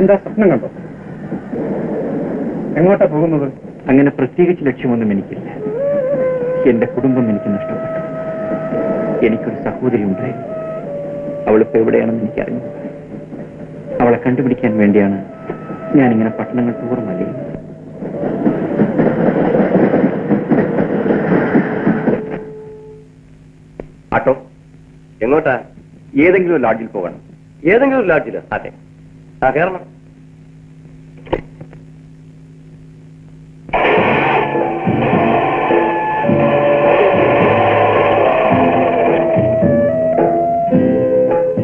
എന്താ സ്വപ്നം കണ്ടോ? എങ്ങോട്ടാ പോകുന്നത്? അങ്ങനെ പ്രത്യേകിച്ച് ലക്ഷ്യമൊന്നും എനിക്കില്ല. എന്റെ കുടുംബം എനിക്ക് നഷ്ടപ്പെട്ടു. എനിക്കൊരു സഹോദരി ഉണ്ടായിരുന്നു. അവളിപ്പോ എവിടെയാണെന്ന് എനിക്കറിഞ്ഞു. അവളെ കണ്ടുപിടിക്കാൻ വേണ്ടിയാണ് ഞാനിങ്ങനെ പട്ടണങ്ങൾ തോറും അലയുന്നത്. ആട്ടോ, എങ്ങോട്ടാ? ഏതെങ്കിലും ലോഡ്ജിൽ പോകണം. ഏതെങ്കിലും ലോഡ്ജില്? അതെ. ആ, കയറണം.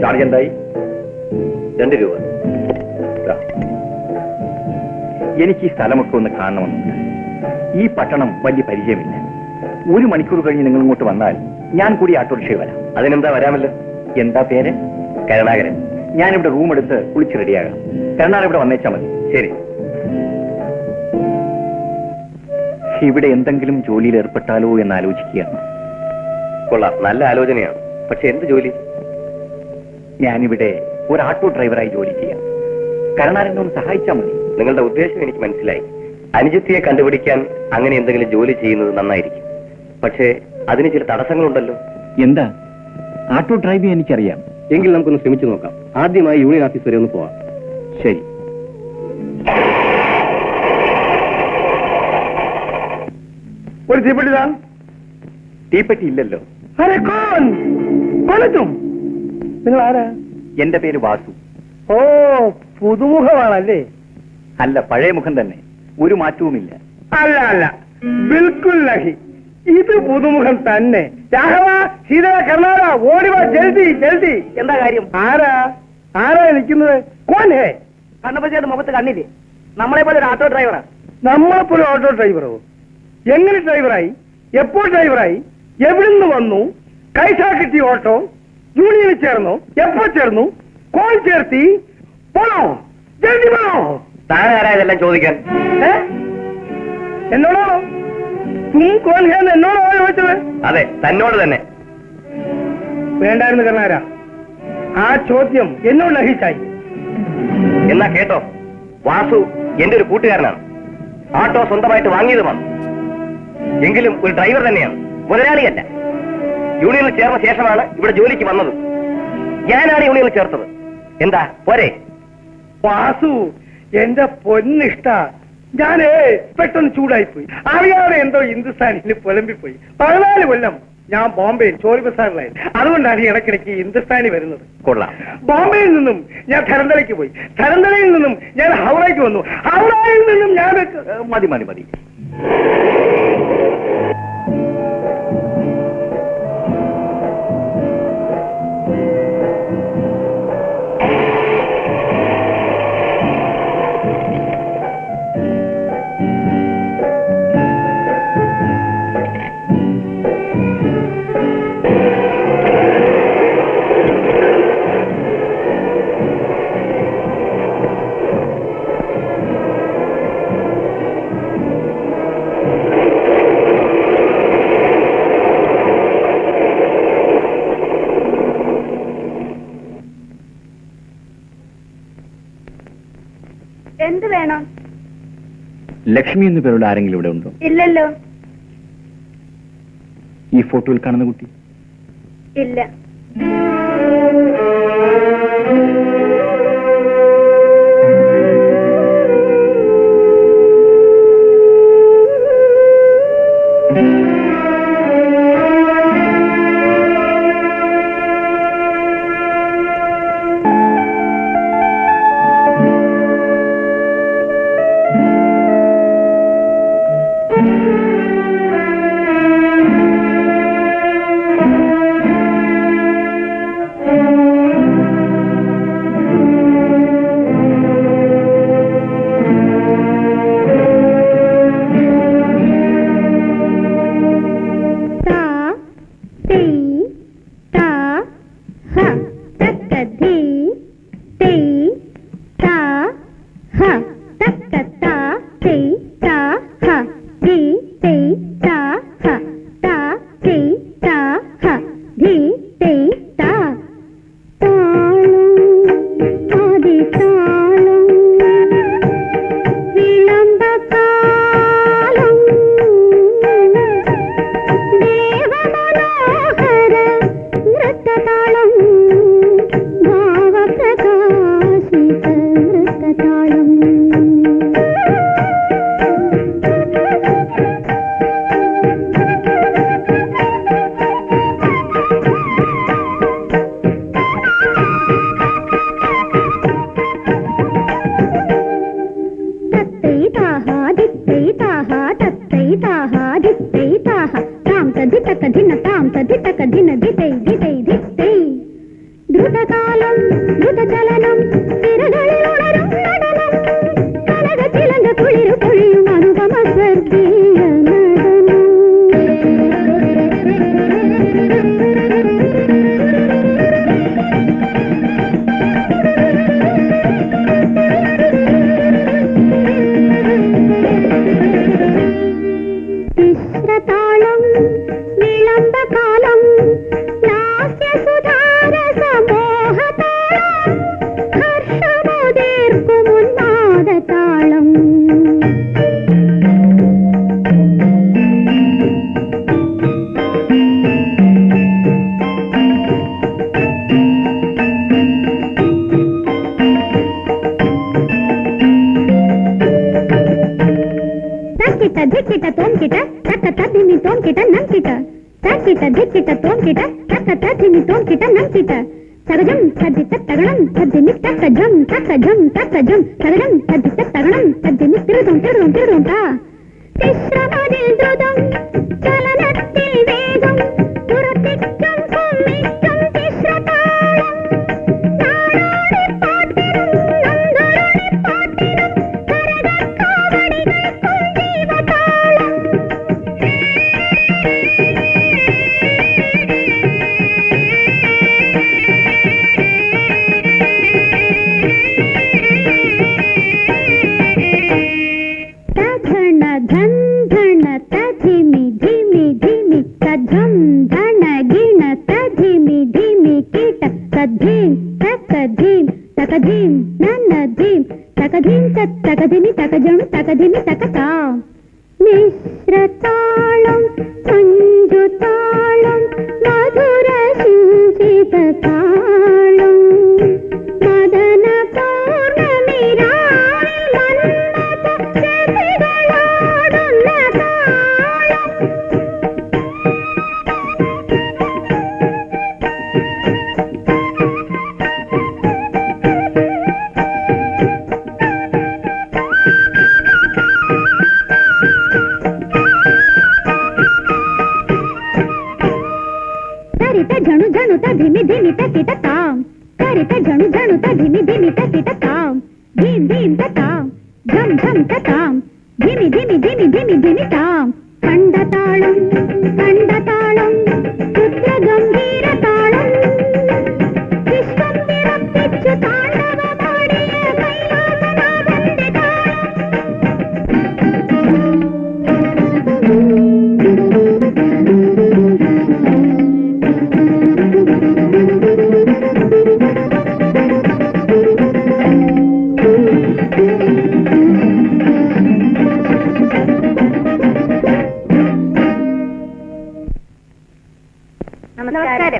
ചാർജ് എന്തായി? 2 രൂപ. എനിക്ക് ഈ സ്ഥലമൊക്കെ ഒന്ന് കാണണമെന്നുണ്ട്. ഈ പട്ടണം വലിയ പരിചയമില്ല. 1 മണിക്കൂർ കഴിഞ്ഞ് നിങ്ങൾ ഇങ്ങോട്ട് വന്നാൽ ഞാൻ കൂടി ഓട്ടോറിക്ഷയിൽ വരാം. അതിനെന്താ, വരാമല്ലോ. എന്താ പേര്? കരുണാകരൻ. ഞാനിവിടെ റൂം എടുത്ത് കുളിച്ച് റെഡിയാകാം. കരുണാകരൻ ഇവിടെ വന്നേച്ചാൽ മതി. ശരി. ഇവിടെ എന്തെങ്കിലും ജോലിയിൽ ഏർപ്പെട്ടാലോ എന്ന് ആലോചിക്കുകയാണ്. കൊള്ളാം, നല്ല ആലോചനയാണ്. പക്ഷെ എന്ത് ജോലി? ഞാനിവിടെ ഒരു ഓട്ടോ ഡ്രൈവറായി ജോലി ചെയ്യാം. കരുണാകരനെ ഒന്ന് സഹായിച്ചാൽ മതി. നിങ്ങളുടെ ഉദ്ദേശം എനിക്ക് മനസ്സിലായി. അനുജത്തിയെ കണ്ടുപിടിക്കാൻ അങ്ങനെ എന്തെങ്കിലും ജോലി ചെയ്യുന്നത് നന്നായിരിക്കും. പക്ഷേ അതിന് ചില തടസ്സങ്ങളുണ്ടല്ലോ. എന്താ? ഓട്ടോ ഡ്രൈവിംഗ് എനിക്കറിയാം. എങ്കിൽ നമുക്കൊന്ന് ശ്രമിച്ചു നോക്കാം. ആദ്യമായി യൂണിയൻ ഓഫീസ് വരെ ഒന്ന് പോവാം. ശരി. ഒരു തീപ്പെട്ടി താ. തീപ്പെട്ടി ഇല്ലല്ലോ. നിങ്ങൾ ആരാ? എന്റെ പേര് വാസു. ഓ, പുതുമുഖമാണല്ലേ? അല്ല, പഴയ മുഖം തന്നെ. ഒരു മാറ്റവുമില്ല. അല്ല അല്ല, ബിൽക്കുൽ നഹി, ഇത് പുതുമുഖം തന്നെ. രാഘവ, സീതാ, കർണാടക, ഓടിവാ, ജൽദി ജൽദി. എന്താ കാര്യം? ആരാ ആരാ നിൽക്കുന്നത്? കോൻ ഹേ? കണ്ണപ്പച്ചയുടെ മുഖത്ത് കണ്ണില്ലേ? നമ്മളെ പോലെ ഒരു ഓട്ടോ ഡ്രൈവറാ. നമ്മളെപ്പോലെ ഓട്ടോ ഡ്രൈവറോ? എങ്ങനെ ഡ്രൈവറായി? എപ്പോൾ ഡ്രൈവറായി? എവിടുന്ന് വന്നു? കൈസാ കിട്ടി ഓട്ടോ? യൂണിയനിൽ ചേർന്നോ? എപ്പോ ചേർന്നു? കോൺ ചേർത്തി? പോണോ? ജൽദി പോണോ? താനാരാ ഇതെല്ലാം ചോദിക്കാൻ? എന്നോടോ? തും കോൻ ഹേ എന്ന് എന്നോടോ ചോദിച്ചത്? അതെ, തന്നോട് തന്നെ. വേണ്ടായിരുന്നു കർണാര, ആ ചോദ്യം എന്നോട് ലഹിച്ചായി. എന്നാ കേട്ടോ, വാസു എന്റെ ഒരു കൂട്ടുകാരനാണ്. ഓട്ടോ സ്വന്തമായിട്ട് വാങ്ങിയതുമാണ്. എങ്കിലും ഒരു ഡ്രൈവർ തന്നെയാണ്, മുതലാളിയല്ല. യൂണിയനിൽ ചേർന്ന ശേഷമാണ് ഇവിടെ ജോലിക്ക് വന്നത്. ഞാനാണ് യൂണിയനിൽ ചേർത്തത്. എന്താ പോരെ? വാസു, എന്റെ പൊന്നിഷ്ട, ഞാനേ പെട്ടെന്ന് ചൂടായിപ്പോയി. അറിയാതെ എന്തോ ഹിന്ദുസ്ഥാനിൽ പുലമ്പിപ്പോയി. 14 കൊല്ലം ഞാൻ ബോംബെയിൽ ചോരി ബസാറിലായി. അതുകൊണ്ടാണ് ഇടയ്ക്കിടയ്ക്ക് ഹിന്ദുസ്ഥാനി വരുന്നത്. കൊള്ളാം. ബോംബെയിൽ നിന്നും ഞാൻ ധരന്തലയ്ക്ക് പോയി. ധരന്തലയിൽ നിന്നും ഞാൻ ഹൗറയ്ക്ക് വന്നു. ഹൗറയിൽ നിന്നും ഞാൻ മതി മതി മതി. എന്ത് വേണം? ലക്ഷ്മി എന്ന് പേരുള്ള ആരെങ്കിലും ഇവിടെ ഉണ്ടോ? ഇല്ലല്ലോ. ഈ ഫോട്ടോയിൽ കാണുന്ന കുട്ടി? ഇല്ല.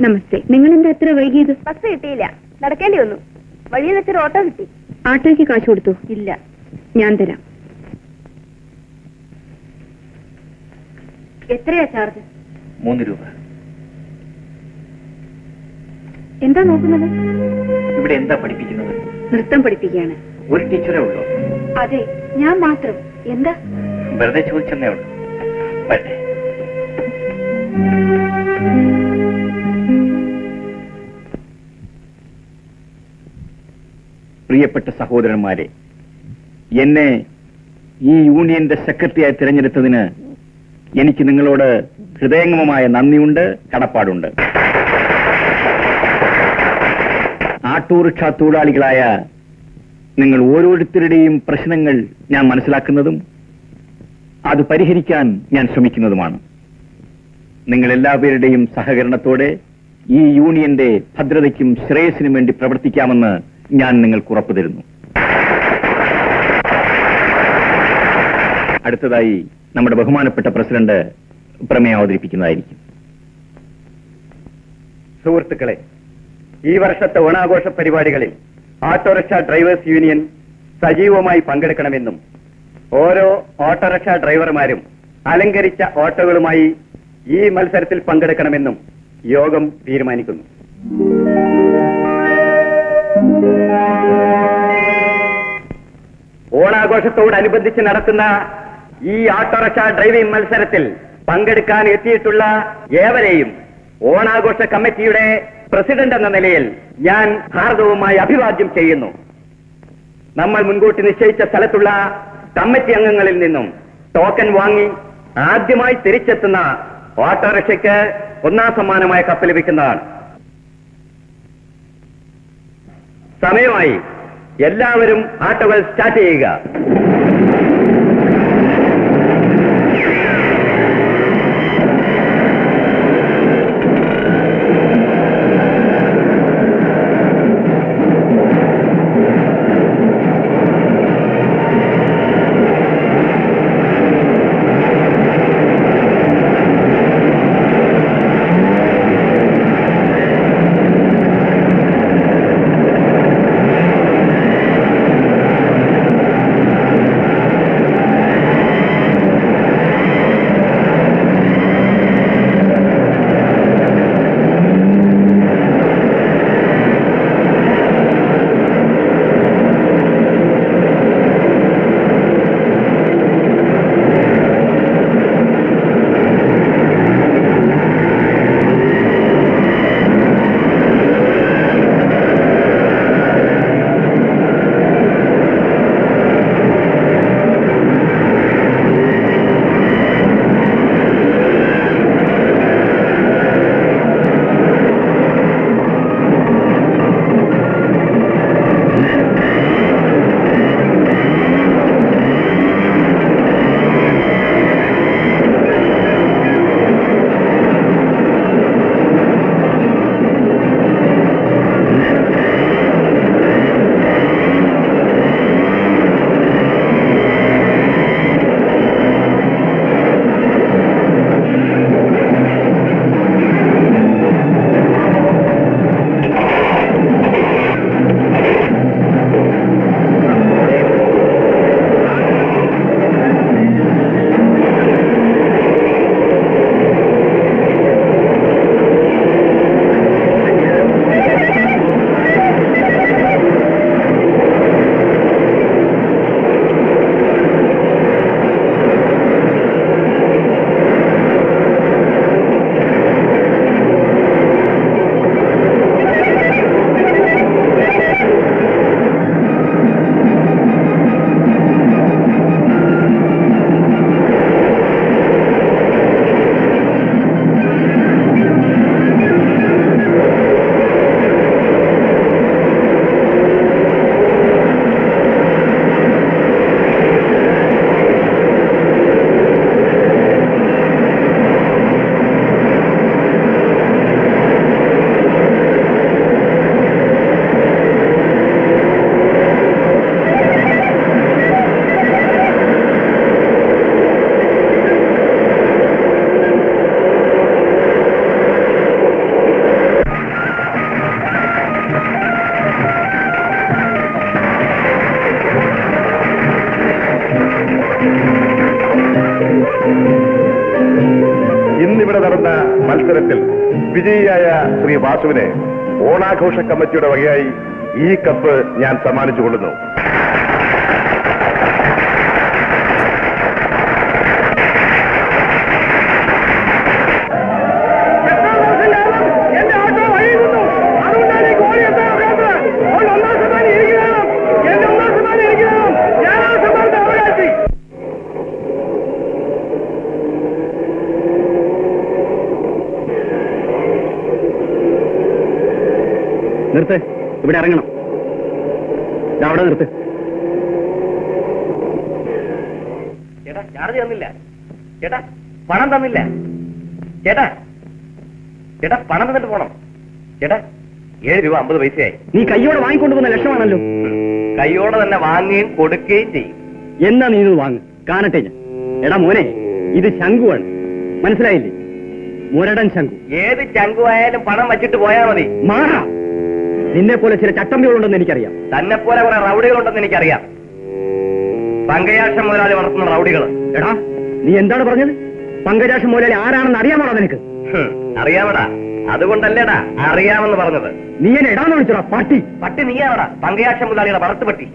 നമസ്തേ. നിങ്ങൾ എന്താ എത്ര വൈകിയത്? ബസ് കിട്ടിയില്ല, നടക്കേണ്ടി വന്നു. വഴിയിൽ വെച്ചൊരു ഓട്ടോ കിട്ടി. ആട്ടോയ്ക്ക് കാശ് കൊടുത്തു? ഇല്ല. ഞാൻ തരാം. എത്രയാ ചാർജ്? 3 രൂപ. എന്താ നോക്കുന്നത്? ഇവിടെ എന്താ പഠിപ്പിക്കുന്നത്? നൃത്തം പഠിപ്പിക്കുകയാണ്. ഒരു ടീച്ചറേ ഉള്ളൂ? അതെ, ഞാൻ മാത്രം. എന്താ? വെറുതെ ചോദിച്ചെന്നേ ഉള്ളൂ. പറ്റേ. പ്രിയപ്പെട്ട സഹോദരന്മാരെ, എന്നെ ഈ യൂണിയന്റെ സെക്രട്ടറിയായി തിരഞ്ഞെടുത്തതിന് എനിക്ക് നിങ്ങളോട് ഹൃദയംഗമമായ നന്ദിയുണ്ട്, കടപ്പാടുണ്ട്. ആട്ടോറിക്ഷ തൊഴിലാളികളായ നിങ്ങൾ ഓരോരുത്തരുടെയും പ്രശ്നങ്ങൾ ഞാൻ മനസ്സിലാക്കുന്നതും അത് പരിഹരിക്കാൻ ഞാൻ ശ്രമിക്കുന്നതുമാണ്. നിങ്ങൾ എല്ലാവരുടെയും സഹകരണത്തോടെ ഈ യൂണിയന്റെ ഭദ്രതയ്ക്കും ശ്രേയസിനും വേണ്ടി പ്രവർത്തിക്കാമെന്ന് ഞാൻ നിങ്ങൾക്ക് ഉറപ്പു തരുന്നു. അടുത്തതായി നമ്മുടെ ബഹുമാനപ്പെട്ട പ്രസിഡന്റ് പ്രമേയം അവതരിപ്പിക്കുന്നതായിരിക്കും. സുഹൃത്തുക്കളെ, ഈ വർഷത്തെ ഓണാഘോഷ പരിപാടികളിൽ ഓട്ടോറിക്ഷ ഡ്രൈവേഴ്സ് യൂണിയൻ സജീവമായി പങ്കെടുക്കണമെന്നും ഓരോ ഓട്ടോറിക്ഷ ഡ്രൈവർമാരും അലങ്കരിച്ച ഓട്ടോകളുമായി ഈ മത്സരത്തിൽ പങ്കെടുക്കണമെന്നും യോഗം തീരുമാനിക്കുന്നു. ഓണാഘോഷത്തോടനുബന്ധിച്ച് നടത്തുന്ന ഈ ഓട്ടോറിക്ഷ ഡ്രൈവിംഗ് മത്സരത്തിൽ പങ്കെടുക്കാൻ എത്തിയിട്ടുള്ള ഏവരെയും ഓണാഘോഷ കമ്മിറ്റിയുടെ പ്രസിഡന്റ് എന്ന നിലയിൽ ഞാൻ ഹാർദവുമായി അഭിവാദ്യം ചെയ്യുന്നു. നമ്മൾ മുൻകൂട്ടി നിശ്ചയിച്ച സ്ഥലത്തുള്ള കമ്മിറ്റി അംഗങ്ങളിൽ നിന്നും ടോക്കൻ വാങ്ങി ആദ്യമായി തിരിച്ചെത്തുന്ന ഓട്ടോറിക്ഷയ്ക്ക് 1ാം സമ്മാനമായ കപ്പ് ലഭിക്കുന്നതാണ്. സമയമായി എല്ലാവരും ആട്ടോകൾ സ്റ്റാർട്ട് ചെയ്യുക. വിജയിയായ ശ്രീ വാസുവിനെ ഓണാഘോഷ കമ്മിറ്റിയുടെ വകയായി ഈ കപ്പ് ഞാൻ സമ്മാനിച്ചു കൊള്ളുന്നു. നിർത്ത്, ഇവിടെ ഇറങ്ങണം. അവിടെ നിർത്ത്. ചേട്ടാ ചാർജ് തന്നില്ല. ചേട്ടാ പണം തന്നില്ല. ചേട്ടാ ചേട്ടാ പണം തന്നിട്ട് പോണം. ചേട്ടാ 7 രൂപ 50 പൈസയായി. നീ കയ്യോടെ വാങ്ങിക്കൊണ്ടുപോകുന്ന ലക്ഷമാണല്ലോ. കൈയോടെ തന്നെ വാങ്ങുകയും കൊടുക്കുകയും ചെയ്യും. എന്നാ നീ ഇത് വാങ്ങ്, കാണട്ടെ ഞാൻ. എടാ മോനെ, ഇത് ശംഖുവാണ്, മനസ്സിലായില്ലേ? മുരടൻ ശംഖു. ഏത് ചങ്കുവായാലും പണം വച്ചിട്ട് പോയാൽ മതി. മാറാ. നിന്നെ പോലെ ചില ചട്ടമ്പികളുണ്ടെന്ന് എനിക്കറിയാം. തന്നെ പോലെ കുറെ റൗഡികളുണ്ടെന്ന് എനിക്കറിയാം. പങ്കയാക്ഷം മുതലാളി വളർത്തുന്ന റൗഡികൾ. എടാ നീ എന്താണ് പറഞ്ഞത്? പങ്കജാക്ഷം മുതലാളി ആരാണെന്ന് അറിയാമോ നിനക്ക്? അറിയാമടാ, അതുകൊണ്ടല്ലേടാ അറിയാമെന്ന് പറഞ്ഞത്. നീ എന്നെ എടാന്ന് വിളിച്ചോടാ പട്ടി. പട്ടി നീയാണടാ, പങ്കയാക്ഷം മുതലാളിയുടെ വളർത്തുപട്ടി.